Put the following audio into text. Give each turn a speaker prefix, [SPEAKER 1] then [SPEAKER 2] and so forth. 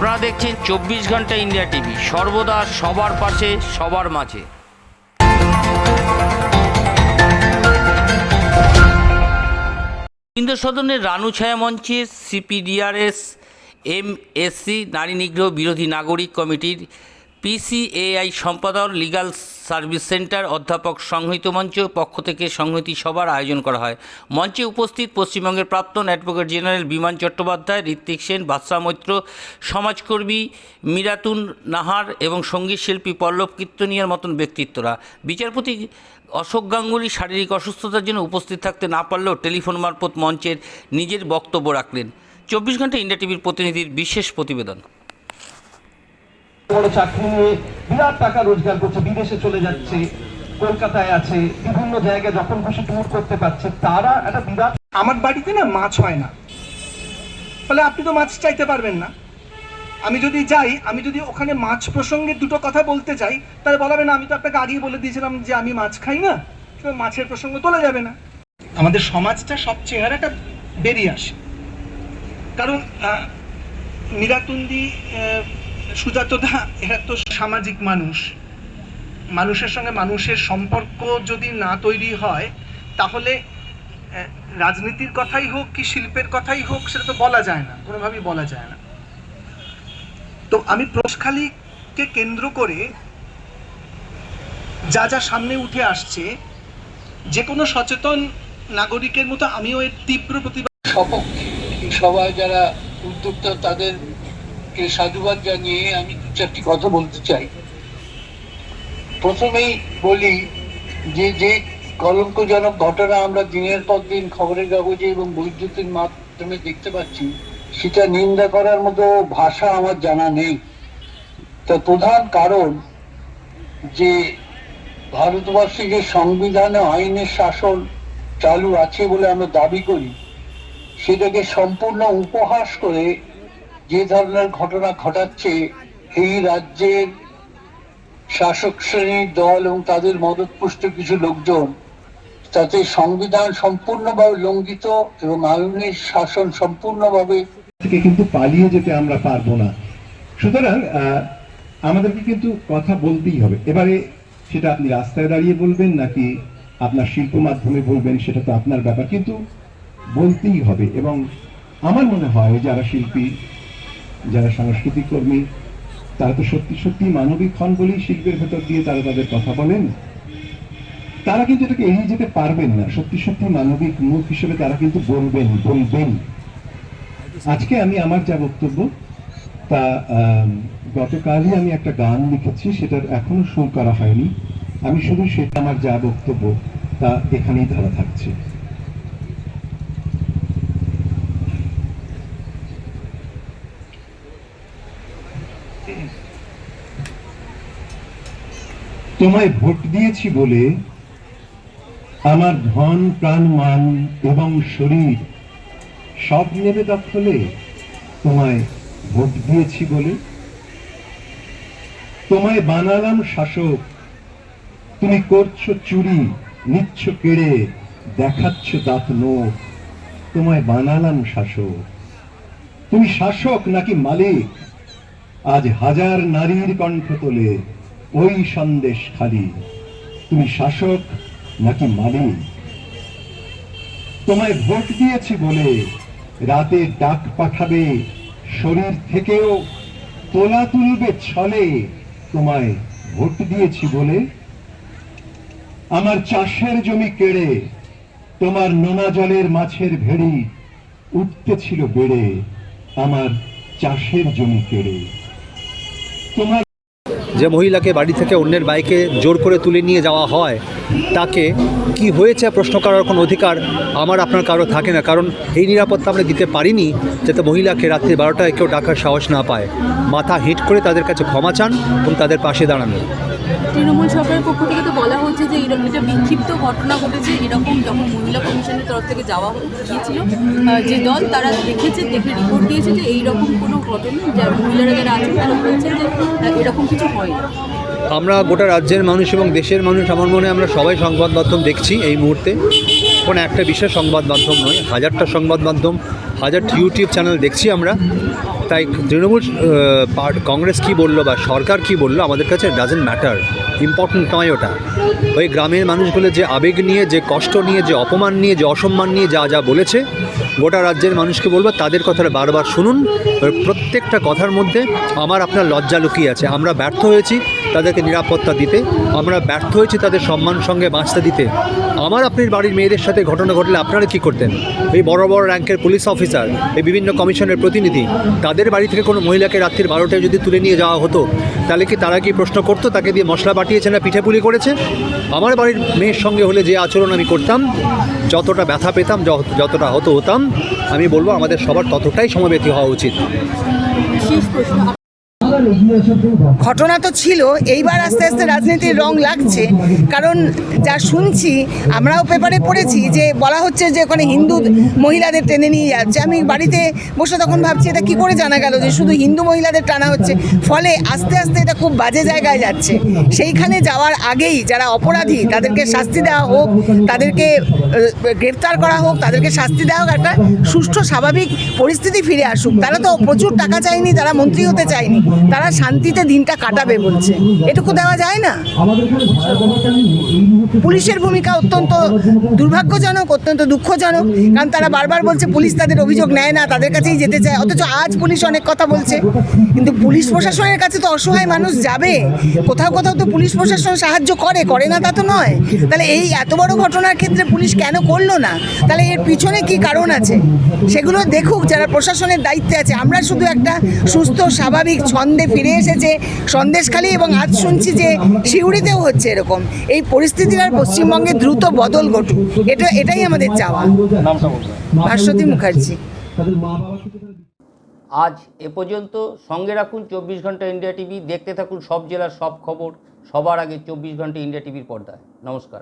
[SPEAKER 1] আপনারা দেখছেন 24 ঘন্টা ইন্ডিয়া টিভি, সর্বদা সবার পাশে সবার মাঝে। ইন্দ্র সদনের রানু ছায়া মঞ্চে সিপিডিআরএস এমএসসি নারী নিগ্রহ বিরোধী নাগরিক কমিটির পিসিএআই সম্পাদক লিগাল সার্ভিস সেন্টার অধ্যাপক সংহতি মঞ্চ পক্ষ থেকে সংহতি সভার আয়োজন করা হয়। মঞ্চে উপস্থিত পশ্চিমবঙ্গের প্রাক্তন অ্যাডভোকেট জেনারেল বিমান চট্টোপাধ্যায়, ঋত্বিক সেন, বাদশা মৈত্র, সমাজকর্মী মিরাতুন নাহার এবং সঙ্গীত শিল্পী পল্লব কীর্তনিয়ার মতন ব্যক্তিত্বরা। বিচারপতি অশোক গাঙ্গুলি শারীরিক অসুস্থতার জন্য উপস্থিত থাকতে না পারলেও টেলিফোন মারফত মঞ্চের নিজের বক্তব্য রাখলেন। 24 ঘন্টা ইন্ডিয়া টিভির প্রতিনিধির বিশেষ প্রতিবেদন।
[SPEAKER 2] বড় চাকরি নিয়ে বিরাট টাকা রোজগার করছে, বিদেশে চলে যাচ্ছে, কলকাতায় আছে, বিভিন্ন জায়গায় যখন খুশি ট্যুর করতে পারছে। তারা একটা বিরাট,
[SPEAKER 3] আমার বাড়িতে না মাছ হয় না, ফলে আপনি তো মাছ চাইতে পারবেন না। আমি যদি যাই, আমি যদি ওখানে মাছ প্রসঙ্গে দুটো কথা বলতে চাই, তাহলে বলাবে না আমি তো আপনাকে আগেই বলে দিয়েছিলাম যে আমি মাছ খাই না, মাছের প্রসঙ্গ তোলা যাবে না। আমাদের সমাজটা সব চেহারাটা বেরিয়ে আসে, কারণ মীরাতুন্দি, সুজাতদা এরা তো সামাজিক মানুষ। মানুষের সঙ্গে মানুষের সম্পর্ক যদি না তৈরি হয়, তাহলে রাজনীতির কথাই হোক কি শিল্পের কথাই হোক, সেটা তো বলা যায় না, কোনোভাবেই বলা যায় না। তো আমি প্রশ্নখালীকে কেন্দ্র করে যা যা সামনে উঠে আসছে, যে কোনো সচেতন নাগরিকের মতো আমিও এর তীব্র প্রতিবাদ।
[SPEAKER 4] সপক্ষে সবাই যারা উদ্যোক্তা তাদেরকে সাধুবাদ জানিয়ে আমি দু চারটি কথা বলতে চাই। প্রথমেই বলি যে কলঙ্কজনক ঘটনা আমরা দিনের পর দিন খবরের কাগজে এবং বৈদ্যুতিক মাধ্যমে দেখতে পাচ্ছি, সেটা নিন্দা করার মতো ভাষা আমার জানা নেই। তার প্রধান কারণ যে ভারতবর্ষে যে সংবিধানে আইনের শাসন চালু আছে বলে আমরা দাবি করি, সেটাকে সম্পূর্ণ উপহাস করে যে ধরনের ঘটনা ঘটাচ্ছে এই রাজ্যের শাসক শ্রেণীর দল এবং তাদের মদতপুষ্ট কিছু লোকজন, তাতে সংবিধান সম্পূর্ণভাবে লঙ্ঘিত এবং আইনের শাসন সম্পূর্ণভাবে
[SPEAKER 5] থেকে কিন্তু পালিয়ে যেতে আমরা পারবো না। সুতরাং আমাদেরকে কিন্তু কথা বলতেই হবে। এবারে সেটা আপনি রাস্তায় দাঁড়িয়ে বলবেন নাকি আপনার শিল্প মাধ্যমে বলবেন, সেটা তো আপনার ব্যাপার, কিন্তু বলতেই হবে। এবং আমার মনে হয় যারা শিল্পী, যারা সাংস্কৃতিক কর্মী, তারা তো সত্যি সত্যি মানবিক হন বলেই শিল্পের ভেতর দিয়ে তারা তাদের কথা বলেন। তারা কিন্তু এটাকে এড়িয়ে যেতে পারবেন না। সত্যি সত্যি মানবিক মুখ হিসেবে তারা কিন্তু বলবেন। আজকে আমি আমার যা বক্তব্য, তা গতকালই আমি একটা গান লিখেছি, সেটার এখনো সুর করা হয়নি। আমি শুধু সেটা আমার যা বক্তব্য তা এখানেই ধরা থাকছে। তোমায় ভোট দিয়েছি বলে আমার ধন, প্রাণ, মান এবং শরীর সব নেবে দখলে। তোমায় ভোট দিয়েছি বলে তোমায় বানালাম শাসক, তুমি করছো চুরি, নিচ্ছ কেড়ে, দেখাচ্ছ দাঁত নোখ। তোমায় বানালাম শাসক। তুমি শাসক নাকি মালিক? আজ হাজার নারীর কণ্ঠ তোলে ওই সন্দেশ খালি। তুমি শাসক নাকি মালিক? তোমায় ভোট দিয়েছি বলে রাতে ডাক পাঠাবে, শরীর থেকেও তোলা তুলবে ছলে। তোমায় ভোট দিয়েছি বলে আমার চাষের জমি কেড়ে তোমার নোনা জলের মাছের ভেড়ি উঠতেছিল বেড়ে আমার চাষের জমি কেড়ে। তোমার
[SPEAKER 6] যে মহিলাকে বাড়ি থেকে অন্যের বাইকে জোর করে তুলে নিয়ে যাওয়া হয়, তাকে কি হয়েছে প্রশ্ন করার কোনো অধিকার আমার আপনার কারো থাকে না। কারণ এই নিরাপত্তা আমরা দিতে পারিনি যাতে মহিলাকে রাত্রি 12টায় কেউ ডাকার সাহস না পায়। মাথা হিট করে তাদের কাছে ক্ষমা চান এবং তাদের পাশে দাঁড়ানো।
[SPEAKER 7] তৃণমূল সরকারের পক্ষ থেকে তো বলা হচ্ছে যে এরকম একটা বিক্ষিপ্ত ঘটনা ঘটেছে। এরকম যখন মহিলা কমিশনের তরফ থেকে যাওয়া গিয়েছিল, যে দল তারা দেখে রিপোর্ট দিয়েছে যে এইরকম কোনো ঘটনা, যারা মহিলারা যারা আছেন তারা বলছেন যে এরকম কিছু হয় না।
[SPEAKER 6] আমরা গোটা রাজ্যের মানুষ এবং দেশের মানুষ, আমার মনে হয় আমরা সবাই সংবাদ মাধ্যম দেখছি এই মুহূর্তে। কোনো একটা বিশেষ সংবাদ মাধ্যম নয়, হাজারটা সংবাদ মাধ্যম হাজার ইউটিউব চ্যানেল দেখছি আমরা, তাই তৃণমূল কংগ্রেস কী বললো বা সরকার কী বললো আমাদের কাছে ডাজেন্ট ম্যাটার, ইম্পর্টেন্ট নয় ওটা। ওই গ্রামের মানুষগুলো যে আবেগ নিয়ে, যে কষ্ট নিয়ে, যে অপমান নিয়ে, যে অসম্মান নিয়ে যা যা বলেছে, গোটা রাজ্যের মানুষকে বলবো তাদের কথাটা বারবার শুনুন। ওই প্রত্যেকটা কথার মধ্যে আমার আপনার লজ্জা লুকিয়ে আছে। আমরা ব্যর্থ হয়েছি তাদেরকে নিরাপত্তা দিতে, আমরা ব্যর্থ হয়েছি তাদের সম্মান সঙ্গে বাঁচতে দিতে। আমার আপনার বাড়ির মেয়েদের সাথে ঘটনা ঘটলে আপনারা কী করতেন? এই বড় বড় র্যাঙ্কের পুলিশ অফিসার, এই বিভিন্ন কমিশনের প্রতিনিধি, তাদের বাড়ি থেকে কোনো মহিলাকে রাত্রির 12টায় যদি তুলে নিয়ে যাওয়া হতো, তাহলে কি তারা কি প্রশ্ন করতো তাকে দিয়ে মশলা বাটিয়েছে না পিঠেপুলি করেছে? আমার বাড়ির মেয়ের সঙ্গে হলে যে আচরণ আমি করতাম, যতটা ব্যথা পেতাম, যতটা হতাম, আমি বলবো আমাদের সবার ততটাই সমবেতী হওয়া উচিত।
[SPEAKER 7] শেষ প্রশ্ন,
[SPEAKER 8] ঘটনা তো ছিল, এইবার আস্তে আস্তে রাজনীতির রং লাগছে। কারণ যা শুনছি, আমরাও পেপারে পড়েছি যে বলা হচ্ছে যে ওখানে হিন্দু মহিলাদের টেনে নিয়ে যাচ্ছে। আমি বাড়িতে বসে তখন ভাবছি এটা কি করে জানা গেল যে শুধু হিন্দু মহিলাদের টানা হচ্ছে। ফলে আস্তে আস্তে এটা খুব বাজে জায়গায় যাচ্ছে। সেইখানে যাওয়ার আগেই যারা অপরাধী তাদেরকে শাস্তি দেওয়া হোক, তাদেরকে গ্রেপ্তার করা হোক, তাদেরকে শাস্তি দেওয়া হোক, একটা সুষ্ঠু স্বাভাবিক পরিস্থিতি ফিরে আসুক। তারা তো প্রচুর টাকা চায়নি, তারা মন্ত্রী হতে চায়নি, তারা শান্তিতে দিনটা কাটাবে বলছে। এটুকু দেওয়া যায় না? পুলিশের ভূমিকা অত্যন্ত দুর্ভাগ্যজনক, অত্যন্ত দুঃখজনক। কারণ তারা বারবার বলছে পুলিশ তাদের অভিযোগ নেয় না, তাদের কাছেই যেতে চায়। অথচ আজ পুলিশ অনেক কথা বলছে, কিন্তু পুলিশ প্রশাসনের কাছে তো অসহায় মানুষ যাবে। কোথাও কোথাও তো পুলিশ প্রশাসন সাহায্য করে না তা তো নয়। তাহলে এই এত বড় ঘটনার ক্ষেত্রে পুলিশ কেন করলো না? তাহলে এর পিছনে কি কারণ আছে সেগুলো দেখুক যারা প্রশাসনের দায়িত্বে আছে। আমরা শুধু একটা সুস্থ স্বাভাবিক ছন্দে ফিরে এসেছে সন্দেশখালী, এবং আজ শুনছি যে সিউড়িতেও হচ্ছে এরকম। এই পরিস্থিতির আর পশ্চিমবঙ্গে দ্রুত বদল ঘটুক, এটাই আমাদের চাওয়া। ভাস্বতী মুখার্জি।
[SPEAKER 1] আজ এ পর্যন্ত। সঙ্গে রাখুন 24 ঘন্টা ইন্ডিয়া টিভি। দেখতে থাকুন সব জেলার সব খবর সবার আগে 24 ঘন্টা ইন্ডিয়া টিভির পর্দায়। নমস্কার।